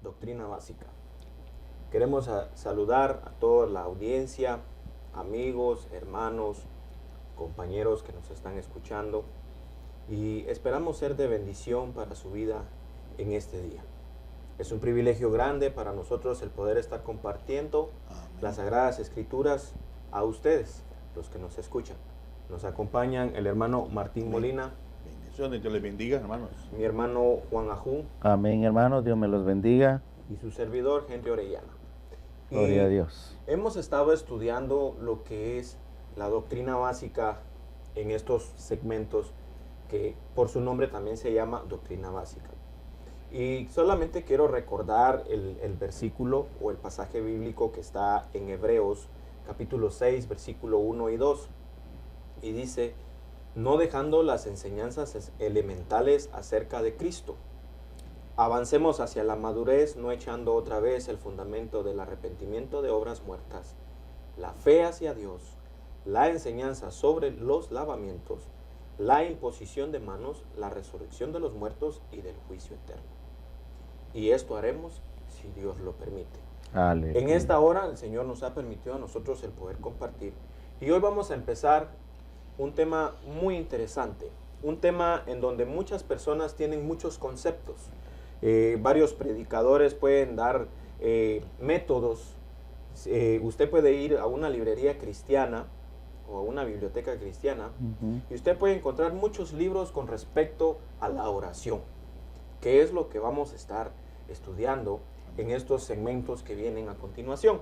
Doctrina Básica. Queremos saludar a toda la audiencia, amigos, hermanos, compañeros que nos están escuchando y esperamos ser de bendición para su vida en este día. Es un privilegio grande para nosotros el poder estar compartiendo las Sagradas Escrituras a ustedes, los que nos escuchan. Nos acompañan el hermano Martín Molina. Bendiciones, Dios les bendiga, hermanos. Mi hermano Juan Ajú. Amén, hermanos, Dios me los bendiga. Y su servidor, Henry Orellana. Gloria a Dios. Hemos estado estudiando lo que es la doctrina básica en estos segmentos que por su nombre también se llama doctrina básica. Y solamente quiero recordar el versículo o el pasaje bíblico que está en Hebreos capítulo 6, versículo 1 y 2. Y dice, no dejando las enseñanzas elementales acerca de Cristo. Avancemos hacia la madurez, no echando otra vez el fundamento del arrepentimiento de obras muertas, la fe hacia Dios, la enseñanza sobre los lavamientos, la imposición de manos, la resurrección de los muertos y del juicio eterno. Y esto haremos si Dios lo permite. Aleluya. En esta hora el Señor nos ha permitido a nosotros el poder compartir. Y hoy vamos a empezar un tema muy interesante, un tema en donde muchas personas tienen muchos conceptos. Varios predicadores pueden dar métodos. Usted puede ir a una librería cristiana o a una biblioteca cristiana y usted puede encontrar muchos libros con respecto a la oración, que es lo que vamos a estar estudiando en estos segmentos que vienen a continuación.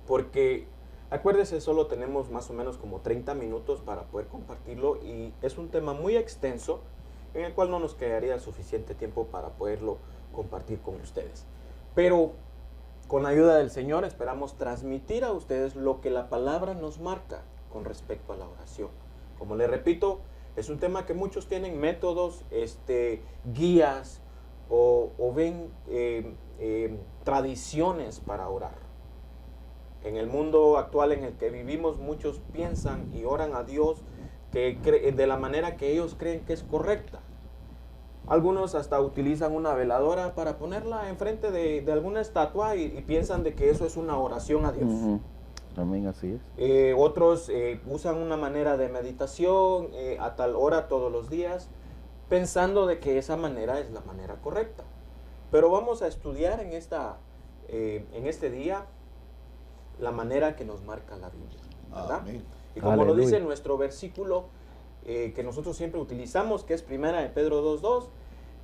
Porque acuérdese, solo tenemos más o menos como 30 minutos para poder compartirlo y es un tema muy extenso en el cual no nos quedaría suficiente tiempo para poderlo compartir con ustedes. Pero con la ayuda del Señor esperamos transmitir a ustedes lo que la palabra nos marca con respecto a la oración. Como les repito, es un tema que muchos tienen métodos, guías o ven tradiciones para orar. En el mundo actual en el que vivimos, muchos piensan y oran a Dios de la manera que ellos creen que es correcta. Algunos hasta utilizan una veladora para ponerla enfrente de alguna estatua y piensan de que eso es una oración a Dios. Amén, así es. Otros usan una manera de meditación a tal hora todos los días, pensando de que esa manera es la manera correcta. Pero vamos a estudiar en este día la manera que nos marca la Biblia, ¿verdad? Amén. Y como lo Aleluya. dice nuestro versículo que nosotros siempre utilizamos, que es 1 de Pedro 2:2,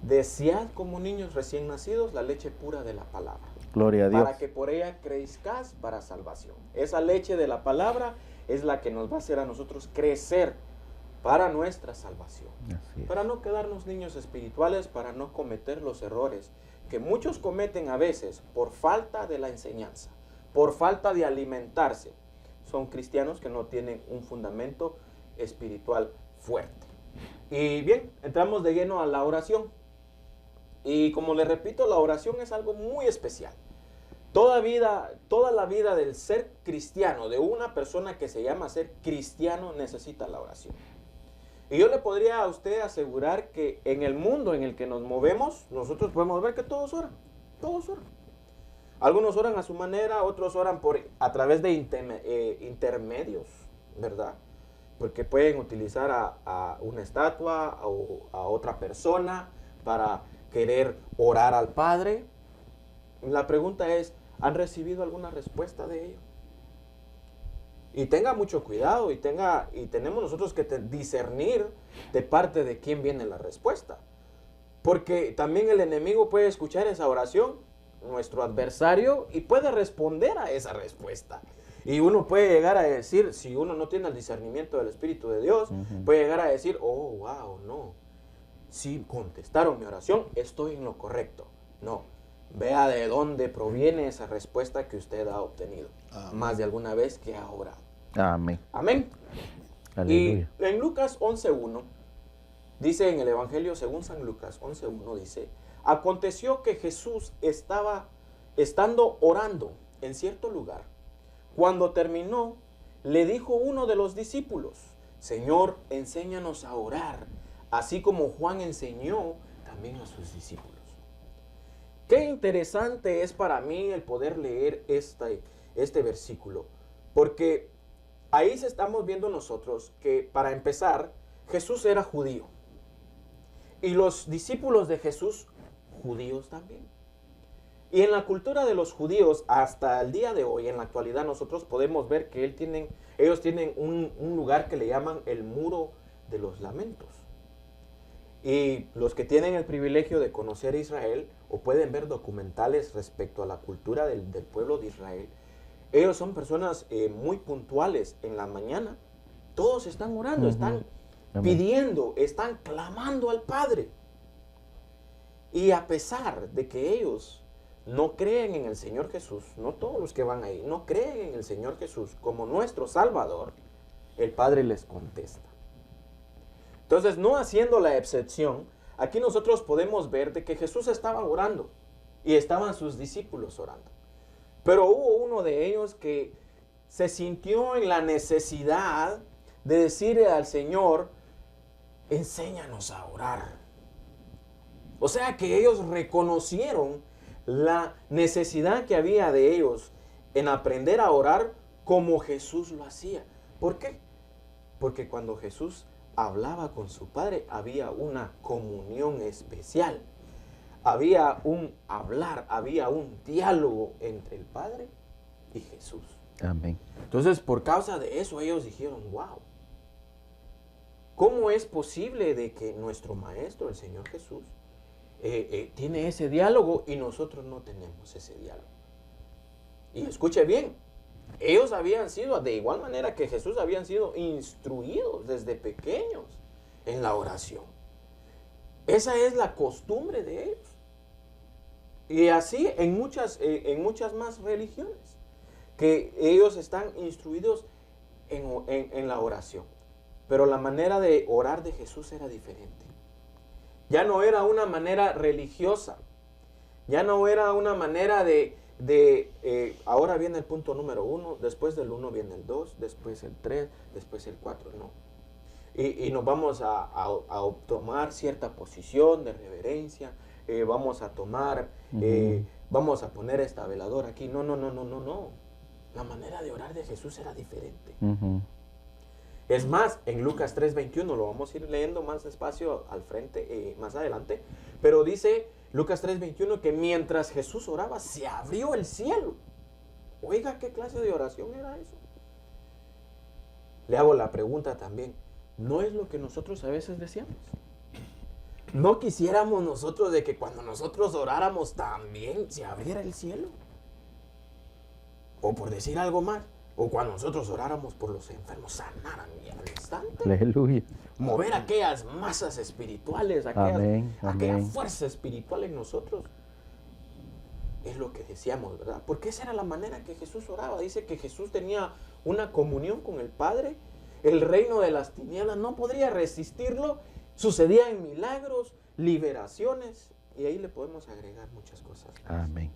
desead como niños recién nacidos la leche pura de la palabra, Gloria a Dios. para que por ella crezcáis para salvación. Esa leche de la palabra es la que nos va a hacer a nosotros crecer para nuestra salvación. Así es. Para no quedarnos niños espirituales, para no cometer los errores que muchos cometen a veces por falta de la enseñanza, por falta de alimentarse. Son cristianos que no tienen un fundamento espiritual fuerte. Y bien, entramos de lleno a la oración. Y como les repito, la oración es algo muy especial. Toda la vida del ser cristiano, de una persona que se llama ser cristiano, necesita la oración. Y yo le podría a usted asegurar que en el mundo en el que nos movemos, nosotros podemos ver que todos oran. Todos oran. Algunos oran a su manera, otros oran a través de intermedios, ¿verdad? Porque pueden utilizar a una estatua o a otra persona para querer orar al Padre. La pregunta es, ¿han recibido alguna respuesta de ello? Y tenga mucho cuidado y tenemos nosotros que discernir de parte de quién viene la respuesta. Porque también el enemigo puede escuchar esa oración, nuestro adversario, y puede responder a esa respuesta. Y uno puede llegar a decir, si uno no tiene el discernimiento del Espíritu de Dios, puede llegar a decir, oh, wow, no. Si contestaron mi oración, estoy en lo correcto. No. Vea de dónde proviene esa respuesta que usted ha obtenido. Amén. Más de alguna vez que ha orado. Amén. Amén. Aleluya. Y en Lucas 11:1, dice en el Evangelio según San Lucas 11:1, dice, aconteció que Jesús estando orando en cierto lugar, cuando terminó, le dijo uno de los discípulos, Señor, enséñanos a orar, así como Juan enseñó también a sus discípulos. Qué interesante es para mí el poder leer este versículo, porque ahí estamos viendo nosotros que, para empezar, Jesús era judío y los discípulos de Jesús judíos también. Y en la cultura de los judíos, hasta el día de hoy, en la actualidad, nosotros podemos ver que ellos tienen un lugar que le llaman el Muro de los Lamentos. Y los que tienen el privilegio de conocer Israel o pueden ver documentales respecto a la cultura del pueblo de Israel, ellos son personas muy puntuales. En la mañana todos están orando, están pidiendo, están clamando al Padre. Y a pesar de que ellos no creen en el Señor Jesús, no todos los que van ahí, no creen en el Señor Jesús como nuestro Salvador, el Padre les contesta. Entonces, no haciendo la excepción, aquí nosotros podemos ver de que Jesús estaba orando y estaban sus discípulos orando. Pero hubo uno de ellos que se sintió en la necesidad de decirle al Señor, enséñanos a orar. O sea que ellos reconocieron la necesidad que había de ellos en aprender a orar como Jesús lo hacía. ¿Por qué? Porque cuando Jesús hablaba con su Padre, había una comunión especial. Había un hablar, había un diálogo entre el Padre y Jesús. Amén. Entonces, por causa de eso, ellos dijeron, wow, ¿cómo es posible de que nuestro Maestro, el Señor Jesús, tiene ese diálogo y nosotros no tenemos ese diálogo? Y escuche bien, ellos habían sido, de igual manera que Jesús, habían sido instruidos desde pequeños en la oración. Esa es la costumbre de ellos. Y así en muchas más religiones, que ellos están instruidos en la oración. Pero la manera de orar de Jesús era diferente. Ya no era una manera religiosa. Ya no era una manera ahora viene el punto número 1, después del 1 viene el 2, después el 3, después el 4, no. Y nos vamos a tomar cierta posición de reverencia, vamos a tomar, vamos a poner esta veladora aquí. No. La manera de orar de Jesús era diferente. Es más, en Lucas 3:21, lo vamos a ir leyendo más despacio al frente, más adelante, pero dice Lucas 3:21 que mientras Jesús oraba, se abrió el cielo. Oiga, ¿qué clase de oración era eso? Le hago la pregunta también, ¿no es lo que nosotros a veces deseamos? ¿No quisiéramos nosotros de que cuando nosotros oráramos también se abriera el cielo? O por decir algo más, o cuando nosotros oráramos por los enfermos, sanaran al instante. Aleluya. Mover aquellas masas espirituales, aquella fuerza espiritual en nosotros. Es lo que decíamos, ¿verdad? Porque esa era la manera que Jesús oraba. Dice que Jesús tenía una comunión con el Padre. El reino de las tinieblas no podría resistirlo. Sucedían milagros, liberaciones. Y ahí le podemos agregar muchas cosas. Amén.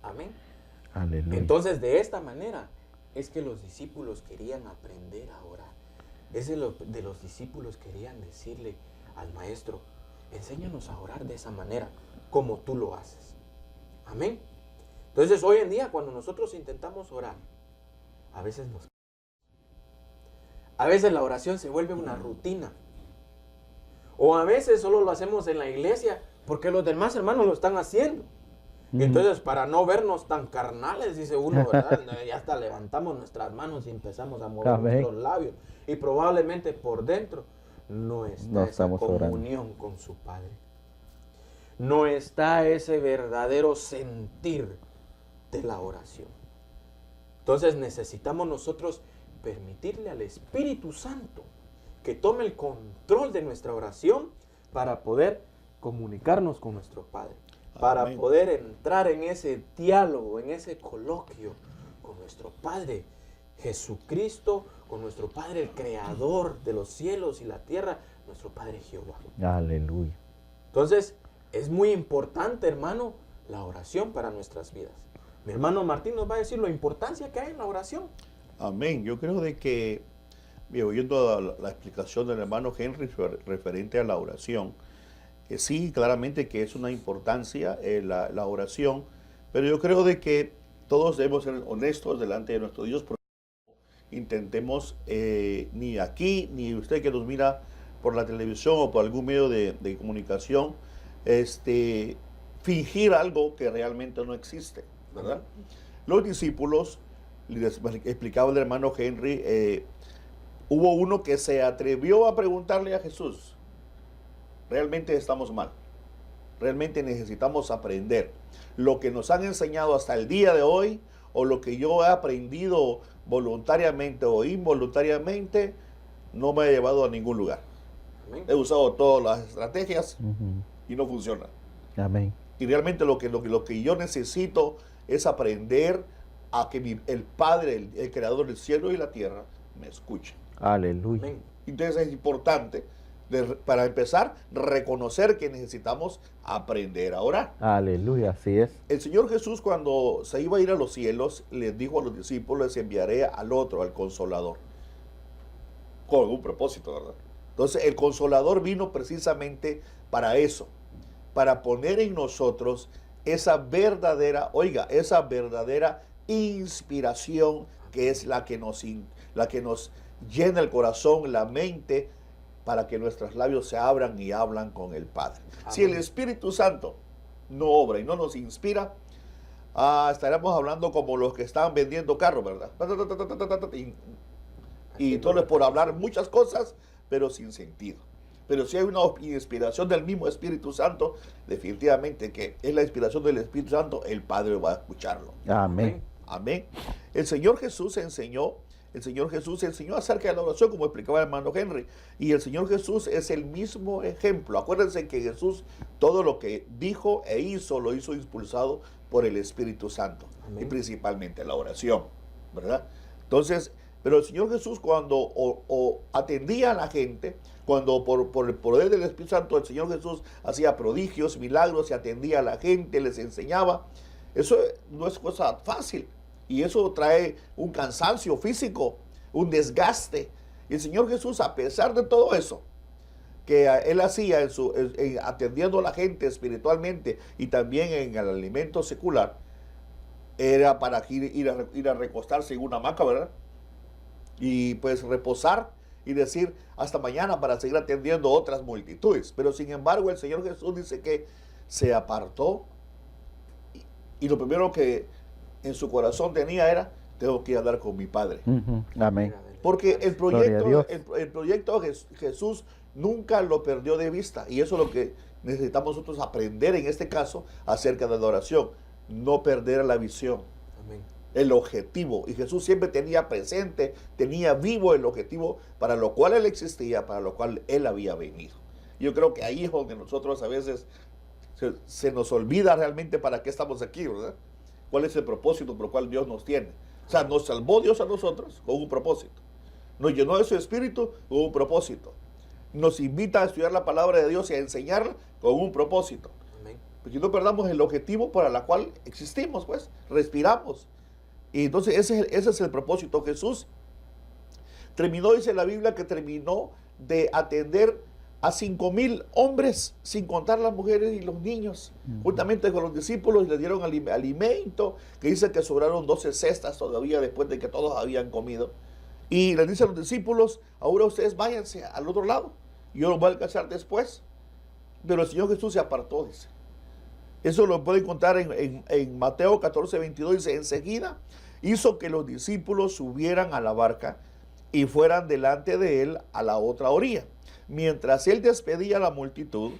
Amén. Aleluya. Entonces, de esta manera es que los discípulos querían aprender a orar. De los discípulos querían decirle al Maestro, enséñanos a orar de esa manera, como tú lo haces. Amén. Entonces, hoy en día, cuando nosotros intentamos orar, a veces la oración se vuelve una rutina. O a veces solo lo hacemos en la iglesia porque los demás hermanos lo están haciendo. Y entonces, para no vernos tan carnales, dice uno, ¿verdad? Ya hasta levantamos nuestras manos y empezamos a mover nuestros labios. Y probablemente por dentro no está esa comunión con su Padre. No está ese verdadero sentir de la oración. Entonces necesitamos nosotros permitirle al Espíritu Santo que tome el control de nuestra oración para poder comunicarnos con nuestro Padre. Para poder entrar en ese diálogo, en ese coloquio con nuestro Padre Jesucristo, con nuestro Padre el Creador de los cielos y la tierra, nuestro Padre Jehová. Aleluya. Entonces, es muy importante, hermano, la oración para nuestras vidas. Mi hermano Martín nos va a decir la importancia que hay en la oración. Amén. Yo creo de que, oyendo la explicación del hermano Henry referente a la oración, Sí, claramente que es una importancia la oración, pero yo creo de que todos debemos ser honestos delante de nuestro Dios. Intentemos, ni aquí, ni usted que nos mira por la televisión o por algún medio de comunicación, fingir algo que realmente no existe, ¿verdad? Los discípulos, les explicaba el hermano Henry, hubo uno que se atrevió a preguntarle a Jesús, realmente estamos mal, realmente necesitamos aprender lo que nos han enseñado hasta el día de hoy, o lo que yo he aprendido voluntariamente o involuntariamente, no me ha llevado a ningún lugar. Amén. He usado todas las estrategias Ujú. y no funciona. Amén. Y realmente lo que yo necesito es aprender a que el Padre, el Creador del cielo y la tierra, me escuche. Aleluya. Amén. Entonces es importante, para empezar, reconocer que necesitamos aprender a orar. Aleluya, así es. El Señor Jesús, cuando se iba a ir a los cielos, les dijo a los discípulos, les enviaré al otro, al Consolador. Con un propósito, ¿verdad? Entonces el Consolador vino precisamente para eso, para poner en nosotros esa verdadera inspiración, que es la que nos llena el corazón, la mente, para que nuestros labios se abran y hablan con el Padre. Amén. Si el Espíritu Santo no obra y no nos inspira, estaremos hablando como los que estaban vendiendo carros, ¿verdad? Y todo es por hablar muchas cosas, pero sin sentido. Pero si hay una inspiración del mismo Espíritu Santo, definitivamente que es la inspiración del Espíritu Santo, el Padre va a escucharlo. Amén. Amén. El Señor Jesús enseñó acerca de la oración, como explicaba el hermano Henry. Y el Señor Jesús es el mismo ejemplo. Acuérdense que Jesús, todo lo que dijo e hizo, lo hizo impulsado por el Espíritu Santo. Amén. Y principalmente la oración, ¿verdad? Entonces, pero el Señor Jesús, cuando atendía a la gente, cuando por el poder del Espíritu Santo, el Señor Jesús hacía prodigios, milagros, y atendía a la gente, les enseñaba, eso no es cosa fácil. Y eso trae un cansancio físico, un desgaste. Y el Señor Jesús, a pesar de todo eso que Él hacía atendiendo a la gente espiritualmente y también en el alimento secular, era para ir a recostarse en una hamaca, ¿verdad? Y pues reposar y decir hasta mañana para seguir atendiendo otras multitudes. Pero sin embargo el Señor Jesús dice que se apartó y lo primero que en su corazón tenía era: tengo que ir a hablar con mi Padre. Ujú. Amén. Porque el Gloria a Dios. proyecto de Jesús nunca lo perdió de vista. Y eso es lo que necesitamos nosotros aprender en este caso acerca de la oración. No perder la visión, Amén. el objetivo. Y Jesús siempre tenía presente, tenía vivo el objetivo para lo cual Él existía, para lo cual Él había venido. Yo creo que ahí es donde nosotros a veces se nos olvida realmente para qué estamos aquí, ¿verdad? ¿Cuál es el propósito por el cual Dios nos tiene? O sea, nos salvó Dios a nosotros con un propósito. Nos llenó de su espíritu con un propósito. Nos invita a estudiar la palabra de Dios y a enseñarla con un propósito. Amén. Porque no perdamos el objetivo para el cual existimos, pues, respiramos. Y entonces ese es el propósito. Jesús terminó, dice la Biblia, que terminó de atender a 5,000 hombres, sin contar las mujeres y los niños, juntamente con los discípulos, y les dieron alimento, que dice que sobraron 12 cestas todavía después de que todos habían comido. Y les dice a los discípulos: ahora ustedes váyanse al otro lado, yo los voy a alcanzar después. Pero el Señor Jesús se apartó, dice. Eso lo pueden encontrar en Mateo 14:22, dice: enseguida hizo que los discípulos subieran a la barca y fueran delante de él a la otra orilla. Mientras él despedía a la multitud,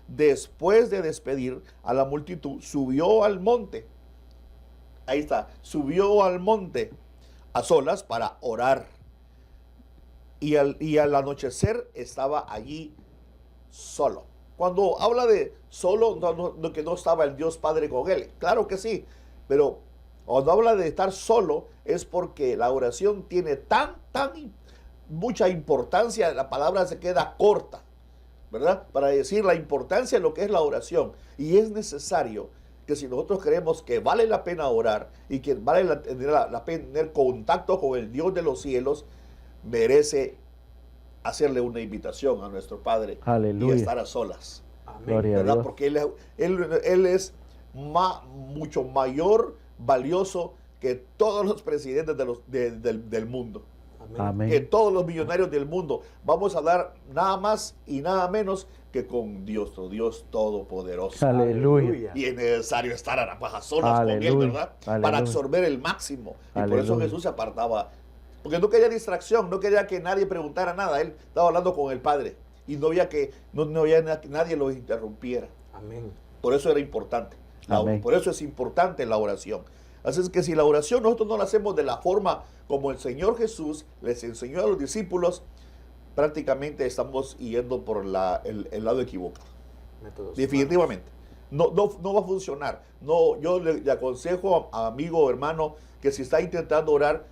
después de despedir a la multitud, subió al monte. Ahí está, subió al monte a solas para orar. Y al anochecer estaba allí solo. Cuando habla de solo, no que no estaba el Dios Padre con él. Claro que sí, pero cuando habla de estar solo es porque la oración tiene tan mucha importancia. La palabra se queda corta, ¿verdad? Para decir la importancia de lo que es la oración. Y es necesario que, si nosotros creemos que vale la pena orar y que vale la pena tener contacto con el Dios de los cielos, merece hacerle una invitación a nuestro Padre. Aleluya. Y estar a solas. Gloria a ¿verdad? Dios. Porque él es mucho mayor, valioso que todos los presidentes del mundo. Amén. Que Amén. todos los millonarios del mundo. Vamos a dar nada más y nada menos que con Dios, tu Dios todopoderoso. Aleluya. Y es necesario estar a solas con Él, Aleluya. ¿verdad? Aleluya. Para absorber el máximo. Y por eso Aleluya. Jesús se apartaba. Porque no quería distracción, no quería que nadie preguntara nada. Él estaba hablando con el Padre. Y no había que nadie lo interrumpiera. Amén. Por eso era importante. Amén. Por eso es importante la oración. Así es que si la oración nosotros no la hacemos de la forma como el Señor Jesús les enseñó a los discípulos, prácticamente estamos yendo por el lado equivocado. Métodos Definitivamente. No va a funcionar. No, yo le aconsejo a amigo o hermano que si está intentando orar,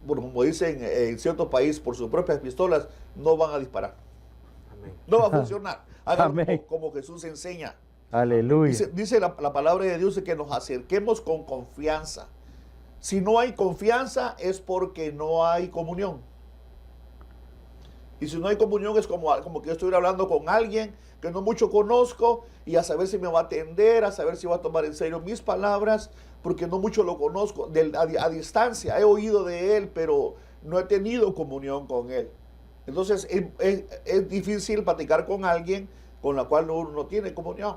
bueno, como dicen en cierto país, por sus propias pistolas, no van a disparar. humanos. Amén. No va a funcionar. Háganlo Amén. como Jesús enseña. Aleluya. Dice la palabra de Dios que nos acerquemos con confianza. Si no hay confianza es porque no hay comunión. Y si no hay comunión es como que yo estuviera hablando con alguien que no mucho conozco y a saber si me va a atender, a saber si va a tomar en serio mis palabras, porque no mucho lo conozco a distancia. He oído de él, pero no he tenido comunión con él. Entonces es difícil platicar con alguien con la cual uno no tiene comunión.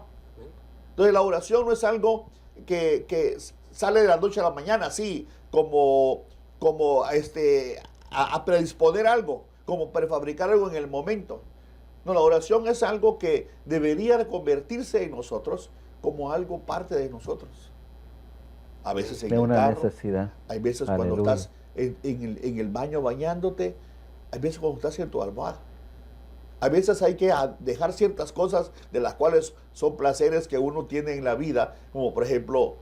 Entonces la oración no es algo que sale de la noche a la mañana, así como a predisponer algo, como prefabricar algo en el momento. No, la oración es algo que debería de convertirse en nosotros como algo parte de nosotros. A veces en De el una carro, necesidad. hay veces cuando Aleluya. estás en el baño bañándote, hay veces cuando estás en tu almohada. A veces hay que dejar ciertas cosas de las cuales son placeres que uno tiene en la vida, como por ejemplo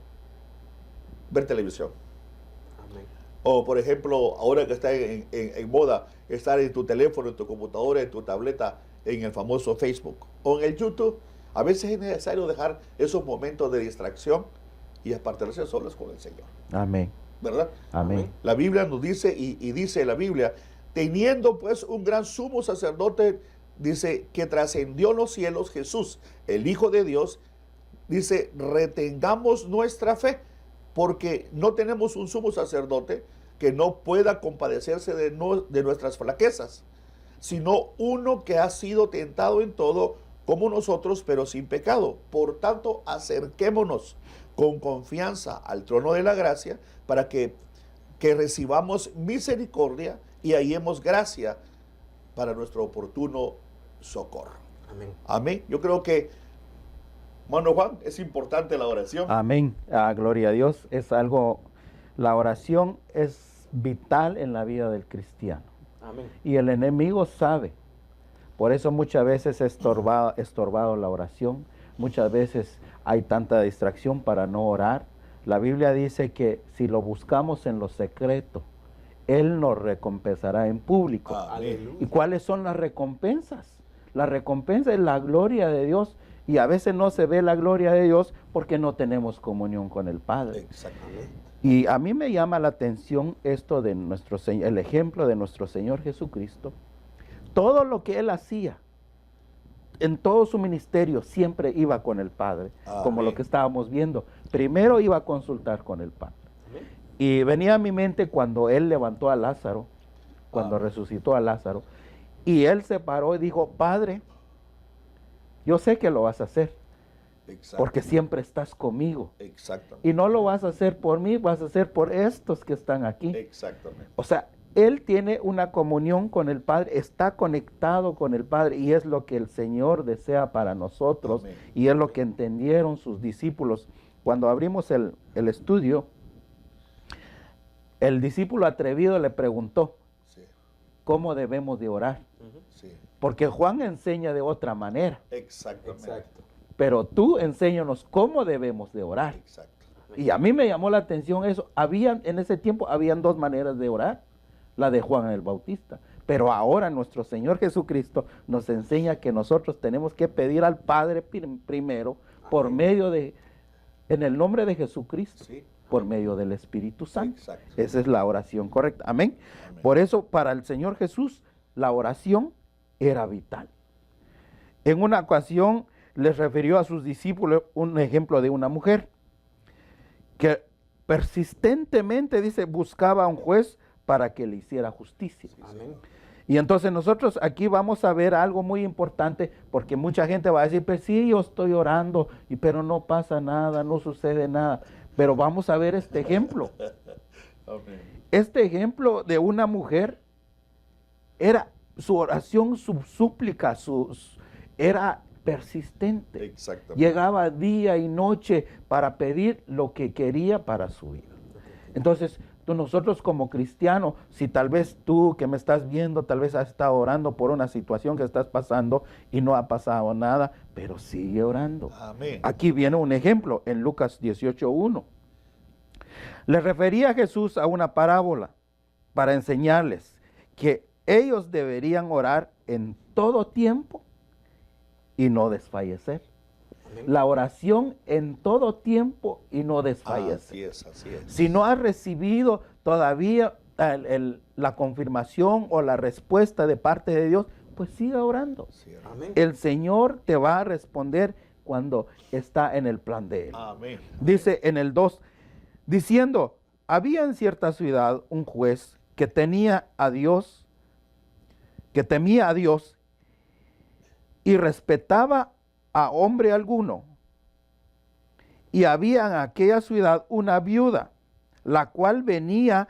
ver televisión. Amén. O por ejemplo, ahora que está en moda, estar en tu teléfono, en tu computadora, en tu tableta, en el famoso Facebook o en el YouTube. A veces es necesario dejar esos momentos de distracción y apartarse solos con el Señor. Amén. ¿Verdad? Amén. La Biblia nos dice, y dice la Biblia, teniendo pues un gran sumo sacerdote, dice, que trascendió los cielos, Jesús, el Hijo de Dios, dice, retengamos nuestra fe, porque no tenemos un sumo sacerdote que no pueda compadecerse de nuestras flaquezas, sino uno que ha sido tentado en todo como nosotros, pero sin pecado. Por tanto, acerquémonos con confianza al trono de la gracia para que recibamos misericordia y hallemos gracia para nuestro oportuno socorro. Amén. Amén. Yo creo que, hermano Juan, es importante la oración. Amén. Gloria a Dios. Es algo, la oración es vital en la vida del cristiano. Amén. Y el enemigo sabe. Por eso muchas veces es estorbado la oración. Muchas veces hay tanta distracción para no orar. La Biblia dice que si lo buscamos en lo secreto, Él nos recompensará en público. Amén. ¿Y cuáles son las recompensas? La recompensa es la gloria de Dios. Y a veces no se ve la gloria de Dios porque no tenemos comunión con el Padre. Exactamente. Y a mí me llama la atención esto de el ejemplo de nuestro Señor Jesucristo. Todo lo que Él hacía, en todo su ministerio, siempre iba con el Padre, como Amén. lo que estábamos viendo. Primero iba a consultar con el Padre. Amén. Y venía a mi mente cuando Él levantó a Lázaro, cuando Amén. resucitó a Lázaro, y Él se paró y dijo, Padre, yo sé que lo vas a hacer, porque siempre estás conmigo. Exactamente. Y no lo vas a hacer por mí, vas a hacer por estos que están aquí. Exactamente. O sea, Él tiene una comunión con el Padre, está conectado con el Padre y es lo que el Señor desea para nosotros. Amén. Y es lo que entendieron sus discípulos. Cuando abrimos el estudio, el discípulo atrevido le preguntó, Sí, ¿cómo debemos de orar? Ujú. sí. Porque Juan enseña de otra manera, Exactamente. Exacto. pero tú enséñanos cómo debemos de orar. Exacto. Y a mí me llamó la atención eso. En ese tiempo habían dos maneras de orar, la de Juan el Bautista. Pero ahora nuestro Señor Jesucristo nos enseña que nosotros tenemos que pedir al Padre primero por Amén. medio en el nombre de Jesucristo, Sí. por medio del Espíritu Santo. Exacto. Esa es la oración correcta. Amén. Amén. Por eso para el Señor Jesús la oración era vital. En una ocasión les refirió a sus discípulos un ejemplo de una mujer que persistentemente, dice, buscaba a un juez para que le hiciera justicia. Amén. Y entonces nosotros aquí vamos a ver algo muy importante, porque mucha gente va a decir, pues sí, yo estoy orando, pero no pasa nada, no sucede nada. Pero vamos a ver este ejemplo. Este ejemplo de una mujer era su oración, su súplica, era persistente. Exactamente. Llegaba día y noche para pedir lo que quería para su vida. Entonces, nosotros como cristianos, si tal vez tú que me estás viendo, tal vez has estado orando por una situación que estás pasando y no ha pasado nada, pero sigue orando. Amén. Aquí viene un ejemplo en Lucas 18:1. Le refería Jesús a una parábola para enseñarles que ellos deberían orar en todo tiempo y no desfallecer. Amén. La oración en todo tiempo y no desfallecer. Así es, así es. Si no has recibido todavía la confirmación o la respuesta de parte de Dios, pues siga orando. Cierto. Amén. El Señor te va a responder cuando está en el plan de Él. Amén. Dice en el 2, diciendo, había en cierta ciudad un juez que temía a Dios y respetaba a hombre alguno. Y había en aquella ciudad una viuda, la cual venía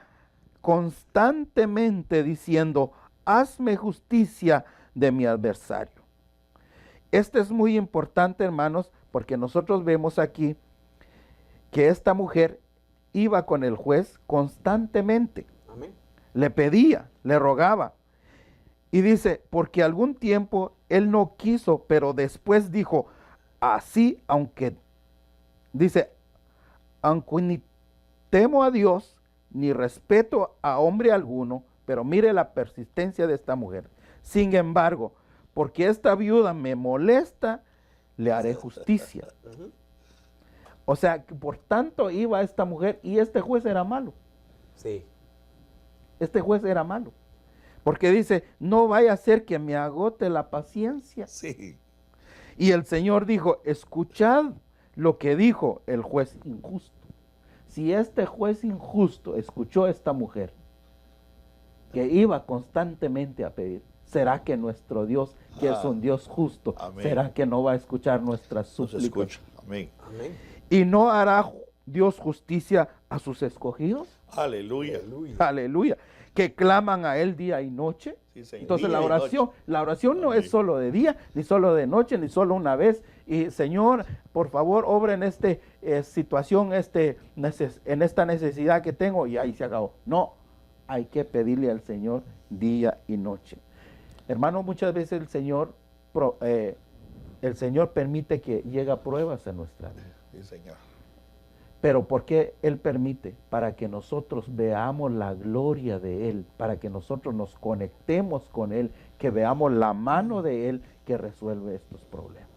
constantemente diciendo, hazme justicia de mi adversario. Esto es muy importante, hermanos, porque nosotros vemos aquí que esta mujer iba con el juez constantemente. Amén. Le pedía, le rogaba. Y dice, porque algún tiempo él no quiso, pero después dijo, así, aunque ni temo a Dios, ni respeto a hombre alguno, pero mire la persistencia de esta mujer. Sin embargo, porque esta viuda me molesta, le haré justicia. O sea, que por tanto iba esta mujer y este juez era malo. Sí. Este juez era malo. Porque dice, no vaya a ser que me agote la paciencia. Sí. Y el Señor dijo, escuchad lo que dijo el juez injusto. Si este juez injusto escuchó a esta mujer, que iba constantemente a pedir, ¿será que nuestro Dios, que es un Dios justo, Amén. será que no va a escuchar nuestras Nos súplicas? escucha. Amén. Amén. ¿Y no hará Dios justicia a sus escogidos? Aleluya. Aleluya. Aleluya. Que claman a Él día y noche. Sí, Señor. Entonces Día y la oración no Amén. es solo de día, ni solo de noche, ni solo una vez. Y Señor, por favor, obra en esta situación, en esta necesidad que tengo, y ahí se acabó. No, hay que pedirle al Señor día y noche. Hermano, muchas veces el Señor permite que llegue pruebas en nuestra vida. Sí, Señor. Pero ¿por qué Él permite? Para que nosotros veamos la gloria de Él, para que nosotros nos conectemos con Él, que veamos la mano de Él que resuelve estos problemas.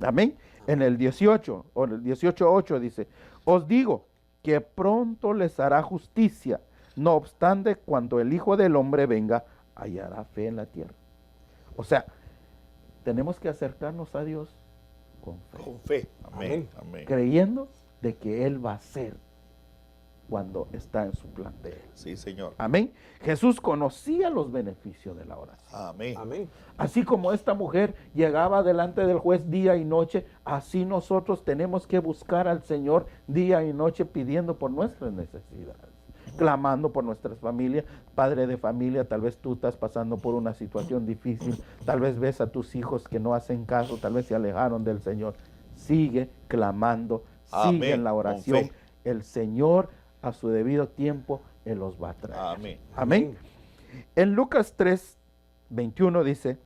Amén. En el 18, o en el 18:8 dice, os digo que pronto les hará justicia, no obstante cuando el Hijo del Hombre venga, hallará fe en la tierra. O sea, tenemos que acercarnos a Dios con fe, Con fe. Amén. Amén. Amén. creyendo de que Él va a hacer cuando está en su plan de Él. Sí, Señor. Amén. Jesús conocía los beneficios de la oración. Amén. Amén. Así como esta mujer llegaba delante del juez día y noche, así nosotros tenemos que buscar al Señor día y noche pidiendo por nuestras necesidades, clamando por nuestras familias. Padre de familia, tal vez tú estás pasando por una situación difícil, tal vez ves a tus hijos que no hacen caso, tal vez se alejaron del Señor. Sigue clamando, sigue Amén, en la con oración. fe. El Señor a su debido tiempo, Él los va a traer. Amén. Amén. En Lucas 3:21 dice,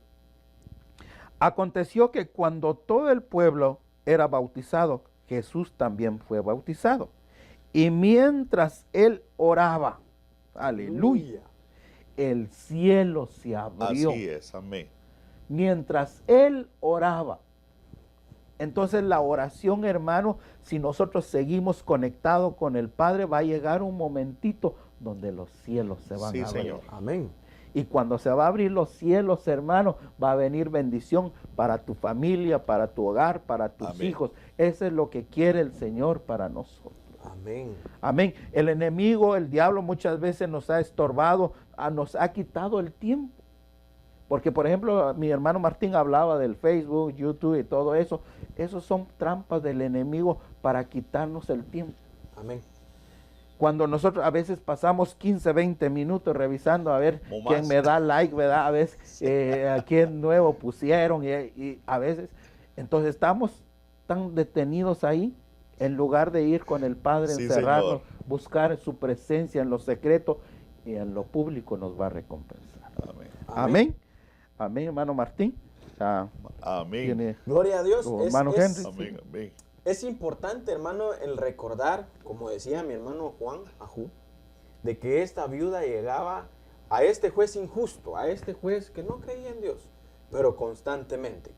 aconteció que cuando todo el pueblo era bautizado, Jesús también fue bautizado. Y mientras Él oraba, aleluya, el cielo se abrió. Así es. Amén. Mientras Él oraba. Entonces la oración, hermano, si nosotros seguimos conectados con el Padre, va a llegar un momentito donde los cielos se van Sí, a abrir. Señor. Amén. Y cuando se va a abrir los cielos, hermano, va a venir bendición para tu familia, para tu hogar, para tus Amén. hijos. Eso es lo que quiere el Señor para nosotros. Amén. Amén. El enemigo, el diablo, muchas veces nos ha estorbado, nos ha quitado el tiempo. Porque, por ejemplo, mi hermano Martín hablaba del Facebook, YouTube y todo eso. Esos son trampas del enemigo para quitarnos el tiempo. Amén. Cuando nosotros a veces pasamos 15, 20 minutos revisando a ver O quién más. me da like, ¿verdad? A veces a quién nuevo pusieron y a veces, entonces estamos tan detenidos ahí en lugar de ir con el Padre, Sí, encerrarnos, Señor. buscar su presencia en lo secreto y en lo público nos va a recompensar. Amén. Amén. Amén, hermano Martín. Amén. Tiene Gloria a Dios. tu hermano Henry. Amén. Amén. Es importante, hermano, el recordar, como decía mi hermano Juan Ajú, de que esta viuda llegaba a este juez injusto, a este juez que no creía en Dios, pero constantemente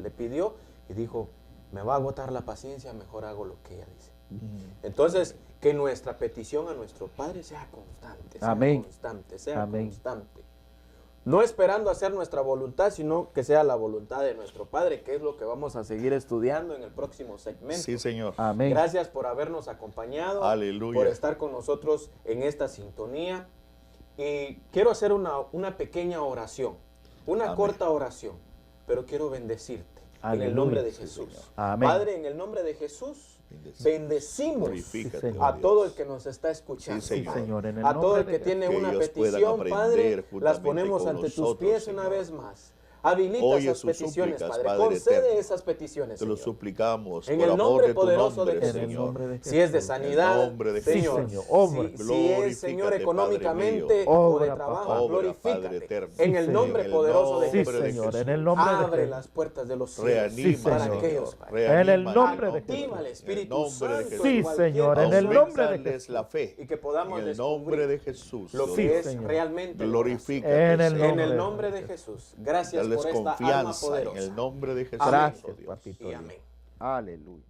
le pidió y dijo, me va a agotar la paciencia, mejor hago lo que ella dice. Entonces, que nuestra petición a nuestro Padre sea constante, sea Amén. constante, sea Amén. constante. No esperando hacer nuestra voluntad, sino que sea la voluntad de nuestro Padre, que es lo que vamos a seguir estudiando en el próximo segmento. Sí, Señor. Amén. Gracias por habernos acompañado, Aleluya. por estar con nosotros en esta sintonía. Y quiero hacer una pequeña oración, una Amén. corta oración, pero quiero bendecirte en Aleluya. el nombre de Sí, Jesús. Señor. Amén. Padre, en el nombre de Jesús, bendecimos Glorifícate, Sí, oh a Dios. todo el que nos está escuchando, Sí, Sí, Señor. Señor, en el a todo nombre el que de tiene Que una ellos puedan petición, aprender Padre, las juntamente ponemos con ante tus nosotros, pies una Señor. vez más. Habilita Oye esas sus peticiones, súplicas, Padre. Padre Concede eterno. esas peticiones, Te lo Señor. suplicamos En por el amor nombre de tu poderoso de nombre, Jesús. En el Señor. nombre de Si es de Jesús. sanidad, En el nombre de Señor. Jesús. Señor, obra. Si es, Señor, Glorifícate, económicamente Padre o de mío. trabajo, Obra, glorifícate. Padre eterno. En el Sí, nombre en el poderoso de Sí, nombre Jesús. de Señor, Jesús. en el nombre de Abre Jesús. las puertas de los cielos Reanima, para Señor. aquellos, Padre. En el Reanímanos. nombre de Activa al Jesús. Espíritu En el nombre de Santo. Jesús. en Sí, cualquier Señor, en el momento. nombre de Aumentales Jesús. la fe. Y que podamos En el descubrir nombre de Jesús. lo Sí, que es Señor. realmente la Glorifícate, En el Señor. oración. En el nombre nombre de Jesús. Gracias Dales por esta alma confianza en poderosa. el nombre de Jesús. Amén. Gracias, oh Dios. papito. Y amén. Aleluya.